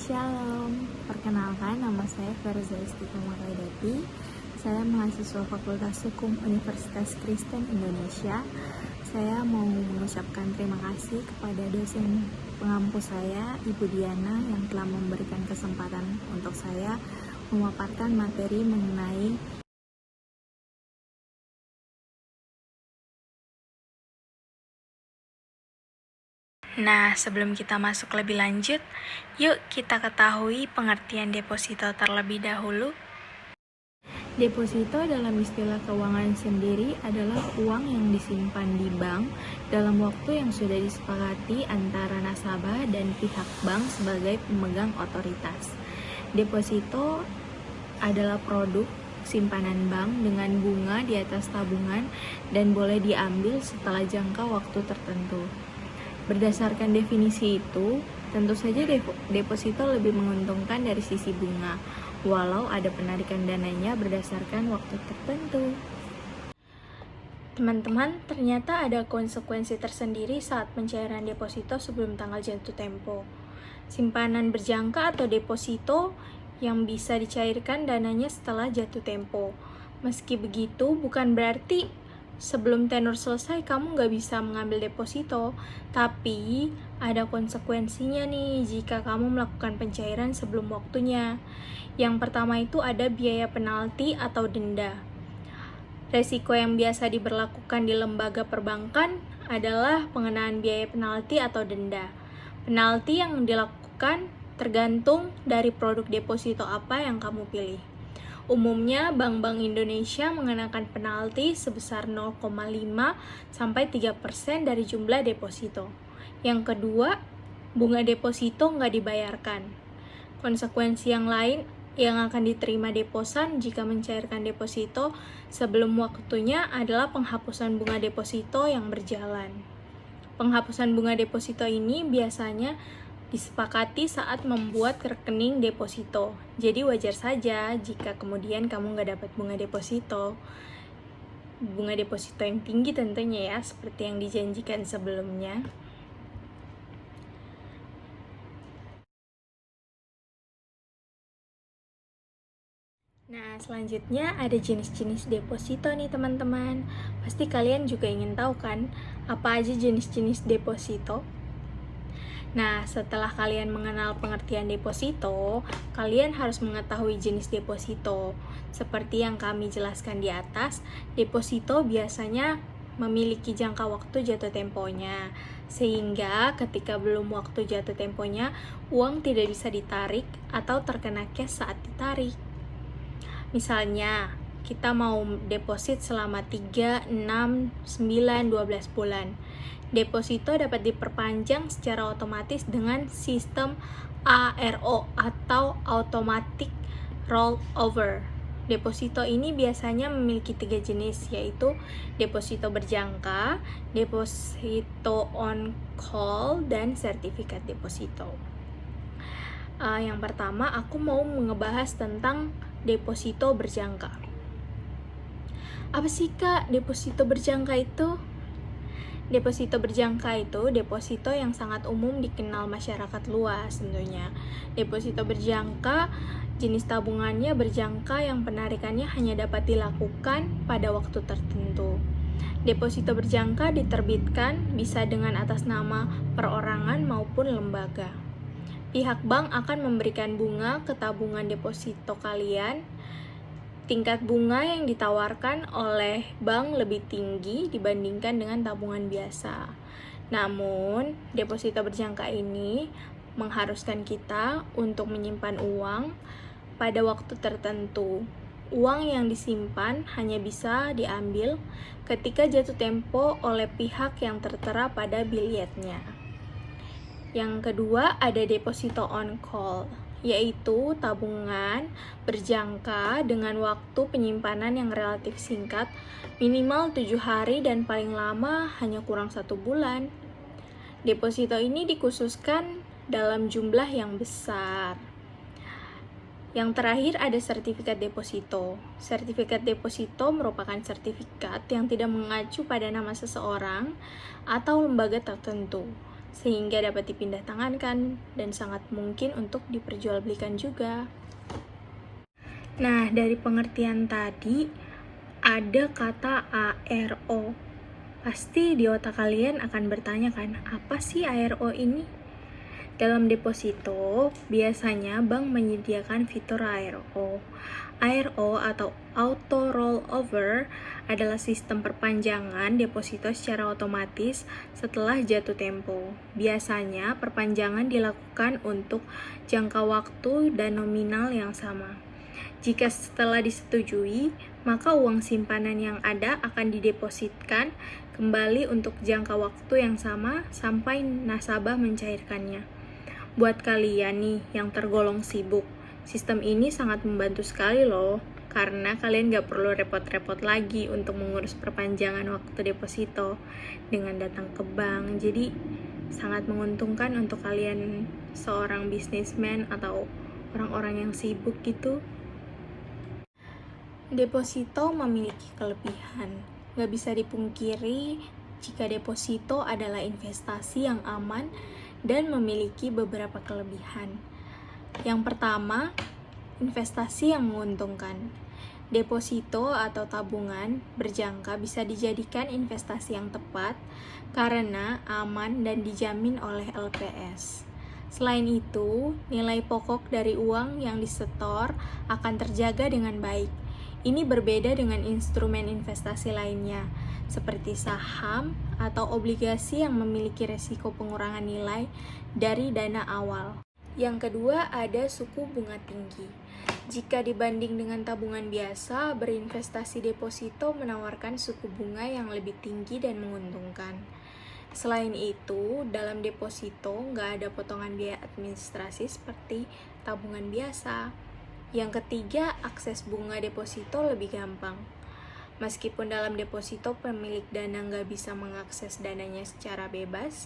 Shalom, perkenalkan nama saya Verza Istiqomah Raidati. Saya mahasiswa Fakultas Hukum Universitas Kristen Indonesia. Saya mau mengucapkan terima kasih kepada dosen pengampu saya, Ibu Diana, yang telah memberikan kesempatan untuk saya memaparkan materi mengenai Nah, sebelum kita masuk lebih lanjut, yuk kita ketahui pengertian deposito terlebih dahulu. Deposito dalam istilah keuangan sendiri adalah uang yang disimpan di bank dalam waktu yang sudah disepakati antara nasabah dan pihak bank sebagai pemegang otoritas. Deposito adalah produk simpanan bank dengan bunga di atas tabungan dan boleh diambil setelah jangka waktu tertentu. Berdasarkan definisi itu, tentu saja deposito lebih menguntungkan dari sisi bunga, walau ada penarikan dananya berdasarkan waktu tertentu. Teman-teman, ternyata ada konsekuensi tersendiri saat pencairan deposito sebelum tanggal jatuh tempo. Simpanan berjangka atau deposito yang bisa dicairkan dananya setelah jatuh tempo. Meski begitu, bukan berarti sebelum tenor selesai kamu nggak bisa mengambil deposito, tapi ada konsekuensinya nih jika kamu melakukan pencairan sebelum waktunya. Yang pertama itu ada biaya penalti atau denda. Resiko yang biasa diberlakukan di lembaga perbankan adalah pengenaan biaya penalti atau denda. Penalti yang dilakukan tergantung dari produk deposito apa yang kamu pilih. Umumnya, Bank-Bank Indonesia mengenakan penalti sebesar 0,5 sampai 3% dari jumlah deposito. Yang kedua, bunga deposito nggak dibayarkan. Konsekuensi yang lain yang akan diterima deposan jika mencairkan deposito sebelum waktunya adalah penghapusan bunga deposito yang berjalan. Penghapusan bunga deposito ini biasanya disepakati saat membuat rekening deposito. Jadi wajar saja jika kemudian kamu nggak dapat bunga deposito. Bunga deposito yang tinggi tentunya ya, seperti yang dijanjikan sebelumnya. Nah, selanjutnya ada jenis-jenis deposito nih teman-teman. Pasti kalian juga ingin tahu kan, apa aja jenis-jenis deposito? Nah, setelah kalian mengenal pengertian deposito, kalian harus mengetahui jenis deposito. Seperti yang kami jelaskan di atas, deposito biasanya memiliki jangka waktu jatuh temponya, sehingga ketika belum waktu jatuh temponya, uang tidak bisa ditarik atau terkena cash saat ditarik. Misalnya, kita mau deposit selama 3, 6, 9, 12 bulan. Deposito dapat diperpanjang secara otomatis dengan sistem ARO atau Automatic Rollover. Deposito ini biasanya memiliki 3 jenis, yaitu deposito berjangka, deposito on call, dan sertifikat deposito. Yang pertama, aku mau ngebahas tentang deposito berjangka. Apa sih Kak deposito berjangka itu? Deposito berjangka itu deposito yang sangat umum dikenal masyarakat luas tentunya. Deposito berjangka jenis tabungannya berjangka yang penarikannya hanya dapat dilakukan pada waktu tertentu. Deposito berjangka diterbitkan bisa dengan atas nama perorangan maupun lembaga. Pihak bank akan memberikan bunga ke tabungan deposito kalian. Tingkat bunga yang ditawarkan oleh bank lebih tinggi dibandingkan dengan tabungan biasa. Namun, deposito berjangka ini mengharuskan kita untuk menyimpan uang pada waktu tertentu. Uang yang disimpan hanya bisa diambil ketika jatuh tempo oleh pihak yang tertera pada biljetnya. Yang kedua, ada deposito on call, yaitu tabungan berjangka dengan waktu penyimpanan yang relatif singkat, minimal 7 hari dan paling lama hanya kurang 1 bulan. Deposito ini dikhususkan dalam jumlah yang besar. Yang terakhir ada sertifikat deposito. Sertifikat deposito merupakan sertifikat yang tidak mengacu pada nama seseorang atau lembaga tertentu, sehingga dapat dipindah tangankan dan sangat mungkin untuk diperjualbelikan juga. Nah, dari pengertian tadi, ada kata ARO. Pasti di otak kalian akan bertanya kan, apa sih ARO ini? Dalam deposito, biasanya bank menyediakan fitur ARO. ARO atau Auto Rollover adalah sistem perpanjangan deposito secara otomatis setelah jatuh tempo. Biasanya, perpanjangan dilakukan untuk jangka waktu dan nominal yang sama. Jika setelah disetujui, maka uang simpanan yang ada akan didepositkan kembali untuk jangka waktu yang sama sampai nasabah mencairkannya. Buat kalian nih yang tergolong sibuk, sistem ini sangat membantu sekali loh, karena kalian gak perlu repot-repot lagi untuk mengurus perpanjangan waktu deposito dengan datang ke bank. Jadi sangat menguntungkan untuk kalian seorang bisnismen atau orang-orang yang sibuk gitu. Deposito memiliki kelebihan. Gak bisa dipungkiri jika deposito adalah investasi yang aman dan memiliki beberapa kelebihan. Yang pertama, investasi yang menguntungkan. Deposito atau tabungan berjangka bisa dijadikan investasi yang tepat karena aman dan dijamin oleh LPS. Selain itu, nilai pokok dari uang yang disetor akan terjaga dengan baik. Ini berbeda dengan instrumen investasi lainnya, seperti saham atau obligasi yang memiliki resiko pengurangan nilai dari dana awal. Yang kedua, ada suku bunga tinggi. Jika dibanding dengan tabungan biasa, berinvestasi deposito menawarkan suku bunga yang lebih tinggi dan menguntungkan. Selain itu, dalam deposito nggak ada potongan biaya administrasi seperti tabungan biasa. Yang ketiga, akses bunga deposito lebih gampang. Meskipun dalam deposito pemilik dana nggak bisa mengakses dananya secara bebas,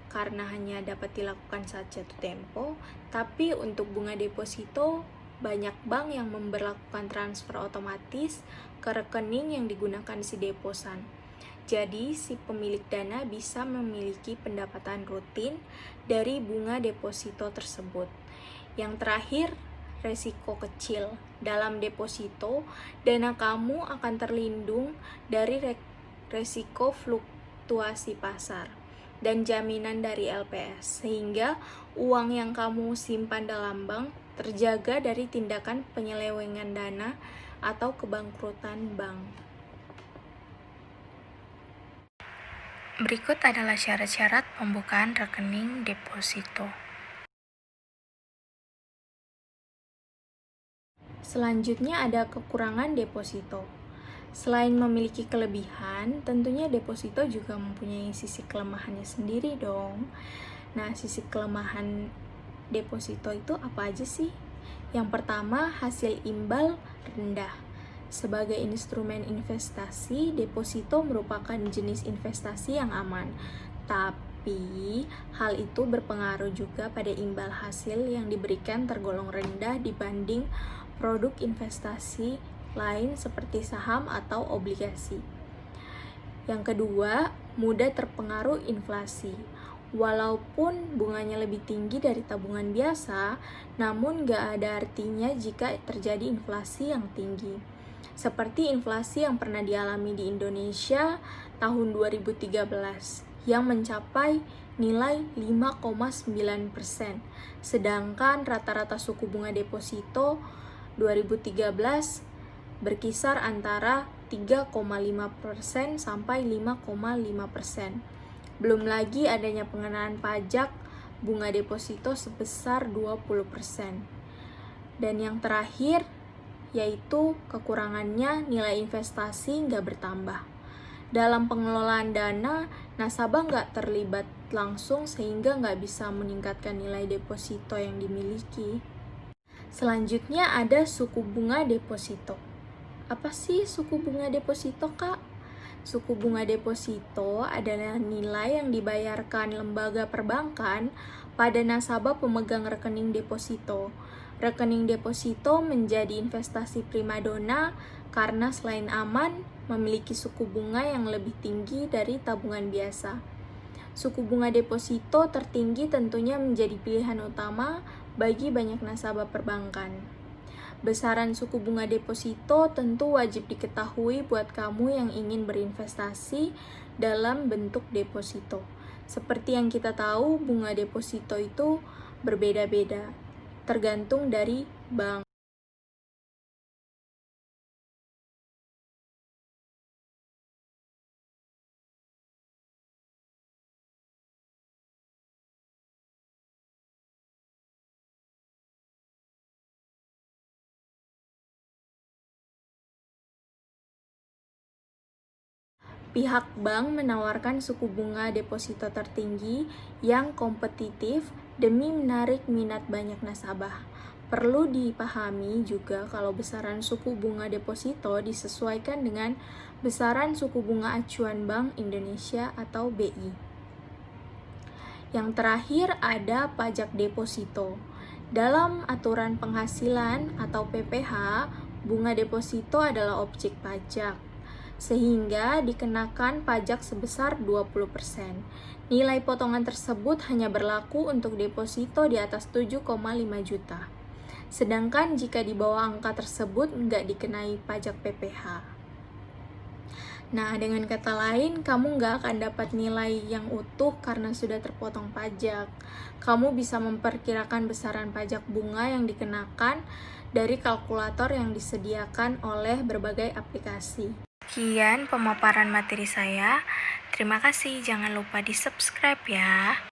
karena hanya dapat dilakukan saat jatuh tempo, tapi untuk bunga deposito, banyak bank yang memberlakukan transfer otomatis ke rekening yang digunakan si deposan. Jadi, si pemilik dana bisa memiliki pendapatan rutin dari bunga deposito tersebut. Yang terakhir, resiko kecil. Dalam deposito, dana kamu akan terlindung dari resiko fluktuasi pasar dan jaminan dari LPS, sehingga uang yang kamu simpan dalam bank terjaga dari tindakan penyelewengan dana atau kebangkrutan bank. Berikut adalah syarat-syarat pembukaan rekening deposito. Selanjutnya ada kekurangan deposito. Selain memiliki kelebihan, tentunya deposito juga mempunyai sisi kelemahannya sendiri dong. Nah, sisi kelemahan deposito itu apa aja sih? Yang pertama, hasil imbal rendah. Sebagai instrumen investasi, deposito merupakan jenis investasi yang aman. Tapi, hal itu berpengaruh juga pada imbal hasil yang diberikan tergolong rendah dibanding produk investasi lain seperti saham atau obligasi. Yang kedua, mudah terpengaruh inflasi. Walaupun bunganya lebih tinggi dari tabungan biasa, namun nggak ada artinya jika terjadi inflasi yang tinggi. Seperti inflasi yang pernah dialami di Indonesia tahun 2013, yang mencapai nilai 5,9%. Sedangkan rata-rata suku bunga deposito 2013 berkisar antara 3,5% sampai 5,5%. Belum lagi adanya pengenaan pajak bunga deposito sebesar 20%. Dan yang terakhir, yaitu kekurangannya nilai investasi nggak bertambah. Dalam pengelolaan dana, nasabah nggak terlibat langsung sehingga nggak bisa meningkatkan nilai deposito yang dimiliki. Selanjutnya ada suku bunga deposito. Apa sih suku bunga deposito, Kak? Suku bunga deposito adalah nilai yang dibayarkan lembaga perbankan pada nasabah pemegang rekening deposito. Rekening deposito menjadi investasi primadona karena selain aman, memiliki suku bunga yang lebih tinggi dari tabungan biasa. suku bunga deposito tertinggi tentunya menjadi pilihan utama bagi banyak nasabah perbankan. Besaran suku bunga deposito tentu wajib diketahui buat kamu yang ingin berinvestasi dalam bentuk deposito. Seperti yang kita tahu, bunga deposito itu berbeda-beda, tergantung dari bank. Pihak bank menawarkan suku bunga deposito tertinggi yang kompetitif demi menarik minat banyak nasabah. Perlu dipahami juga kalau besaran suku bunga deposito disesuaikan dengan besaran suku bunga acuan Bank Indonesia atau BI. Yang terakhir ada pajak deposito. Dalam aturan penghasilan atau PPh, bunga deposito adalah objek pajak, sehingga dikenakan pajak sebesar 20%. Nilai potongan tersebut hanya berlaku untuk deposito di atas 7,5 juta. Sedangkan jika di bawah angka tersebut nggak dikenai pajak PPh. Nah, dengan kata lain, kamu nggak akan dapat nilai yang utuh karena sudah terpotong pajak. Kamu bisa memperkirakan besaran pajak bunga yang dikenakan dari kalkulator yang disediakan oleh berbagai aplikasi. Sekian pemaparan materi saya. Terima kasih, jangan lupa di-subscribe ya.